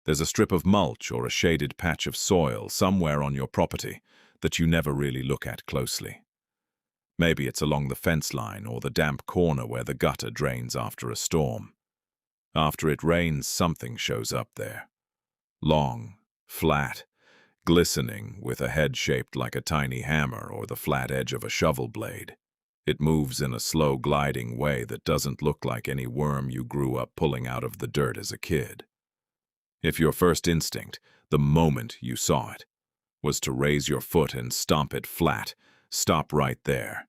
There's a strip of mulch or a shaded patch of soil somewhere on your property that you never really look at closely. Maybe it's along the fence line or the damp corner where the gutter drains after a storm. After it rains, something shows up there. Long, flat, glistening, with a head shaped like a tiny hammer or the flat edge of a shovel blade. It moves in a slow, gliding way that doesn't look like any worm you grew up pulling out of the dirt as a kid. If your first instinct, the moment you saw it, was to raise your foot and stomp it flat, stop right there.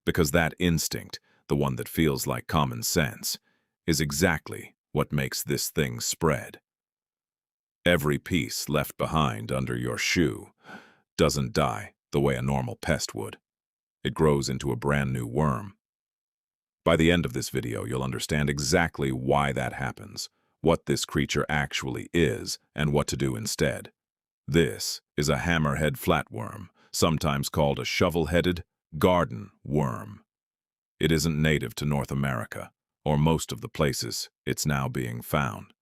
Because that instinct, the one that feels like common sense, is exactly what makes this thing spread. Every piece left behind under your shoe doesn't die the way a normal pest would. It grows into a brand new worm. By the end of this video, you'll understand exactly why that happens, what this creature actually is, and what to do instead. This is a hammerhead flatworm, sometimes called a shovel-headed garden worm. It isn't native to North America, or most of the places it's now being found.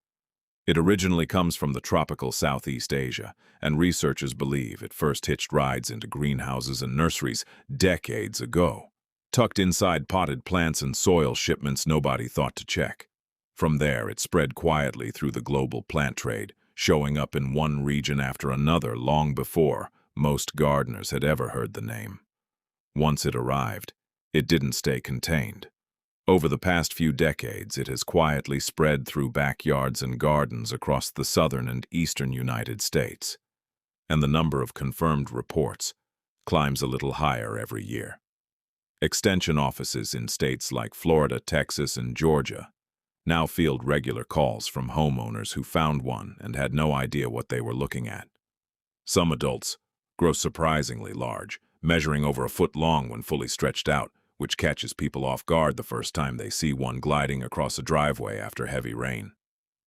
It originally comes from the tropical Southeast Asia, and researchers believe it first hitched rides into greenhouses and nurseries decades ago, tucked inside potted plants and soil shipments nobody thought to check. From there, it spread quietly through the global plant trade, showing up in one region after another long before most gardeners had ever heard the name. Once it arrived, it didn't stay contained. Over the past few decades, it has quietly spread through backyards and gardens across the southern and eastern United States, and the number of confirmed reports climbs a little higher every year. Extension offices in states like Florida, Texas, and Georgia now field regular calls from homeowners who found one and had no idea what they were looking at. Some adults grow surprisingly large, measuring over a foot long when fully stretched out, which catches people off guard the first time they see one gliding across a driveway after heavy rain.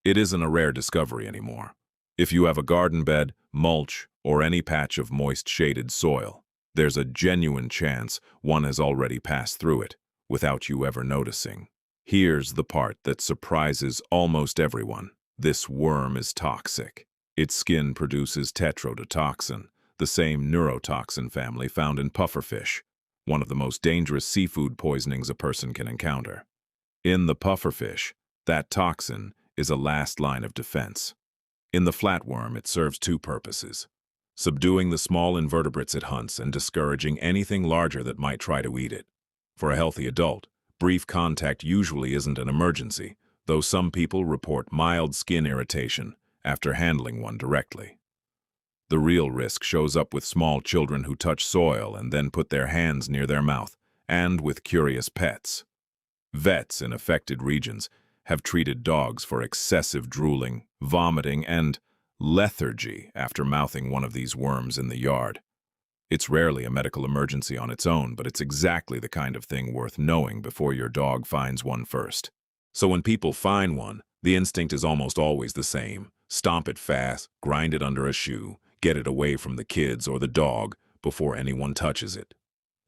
It isn't a rare discovery anymore. If you have a garden bed, mulch, or any patch of moist shaded soil, there's a genuine chance one has already passed through it without you ever noticing. Here's the part that surprises almost everyone. This worm is toxic. Its skin produces tetrodotoxin, the same neurotoxin family found in pufferfish, one of the most dangerous seafood poisonings a person can encounter. In the pufferfish, that toxin is a last line of defense. In the flatworm, it serves two purposes: subduing the small invertebrates it hunts and discouraging anything larger that might try to eat it. For a healthy adult, brief contact usually isn't an emergency, though some people report mild skin irritation after handling one directly. The real risk shows up with small children who touch soil and then put their hands near their mouth, and with curious pets. Vets in affected regions have treated dogs for excessive drooling, vomiting, and lethargy after mouthing one of these worms in the yard. It's rarely a medical emergency on its own, but it's exactly the kind of thing worth knowing before your dog finds one first. So when people find one, the instinct is almost always the same: stomp it fast, grind it under a shoe, get it away from the kids or the dog before anyone touches it.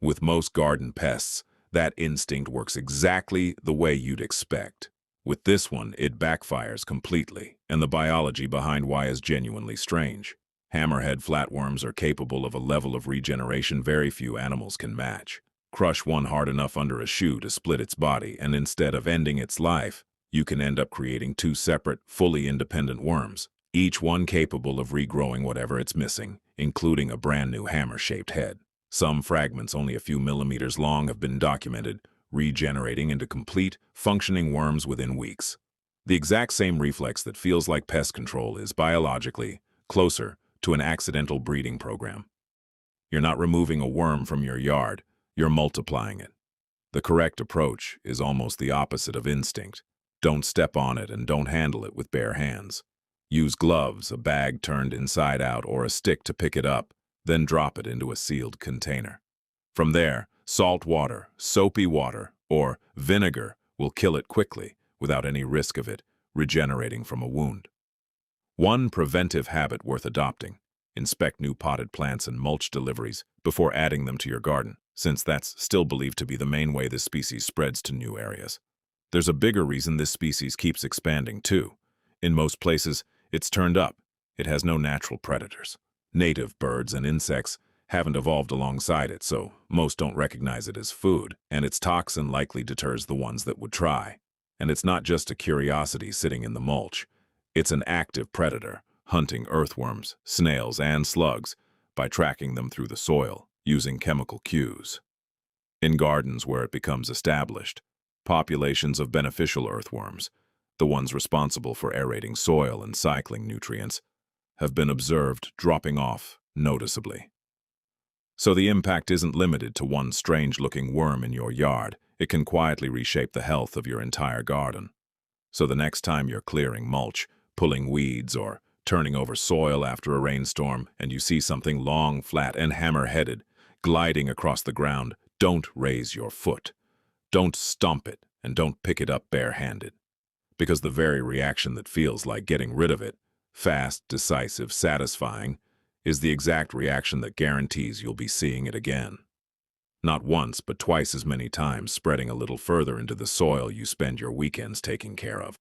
With most garden pests, that instinct works exactly the way you'd expect. With this one, it backfires completely, and the biology behind why is genuinely strange. Hammerhead flatworms are capable of a level of regeneration very few animals can match. Crush one hard enough under a shoe to split its body, and instead of ending its life, you can end up creating two separate, fully independent worms, each one capable of regrowing whatever it's missing, including a brand new hammer-shaped head. Some fragments only a few millimeters long have been documented, regenerating into complete, functioning worms within weeks. The exact same reflex that feels like pest control is biologically closer to an accidental breeding program. You're not removing a worm from your yard, you're multiplying it. The correct approach is almost the opposite of instinct. Don't step on it and don't handle it with bare hands. Use gloves, a bag turned inside out, or a stick to pick it up, then drop it into a sealed container. From there, salt water, soapy water, or vinegar will kill it quickly without any risk of it regenerating from a wound. One preventive habit worth adopting: inspect new potted plants and mulch deliveries before adding them to your garden, since that's still believed to be the main way this species spreads to new areas. There's a bigger reason this species keeps expanding too. In most places, It's turned up. It has no natural predators. Native birds and insects haven't evolved alongside it, so most don't recognize it as food, and its toxin likely deters the ones that would try. And it's not just a curiosity sitting in the mulch. It's an active predator, hunting earthworms, snails, and slugs by tracking them through the soil, using chemical cues. In gardens where it becomes established, populations of beneficial earthworms, the ones responsible for aerating soil and cycling nutrients, have been observed dropping off noticeably. So the impact isn't limited to one strange-looking worm in your yard. It can quietly reshape the health of your entire garden. So the next time you're clearing mulch, pulling weeds, or turning over soil after a rainstorm, and you see something long, flat, and hammer-headed gliding across the ground, don't raise your foot. Don't stomp it, and don't pick it up bare-handed. Because the very reaction that feels like getting rid of it, fast, decisive, satisfying, is the exact reaction that guarantees you'll be seeing it again. Not once, but twice as many times, spreading a little further into the soil you spend your weekends taking care of.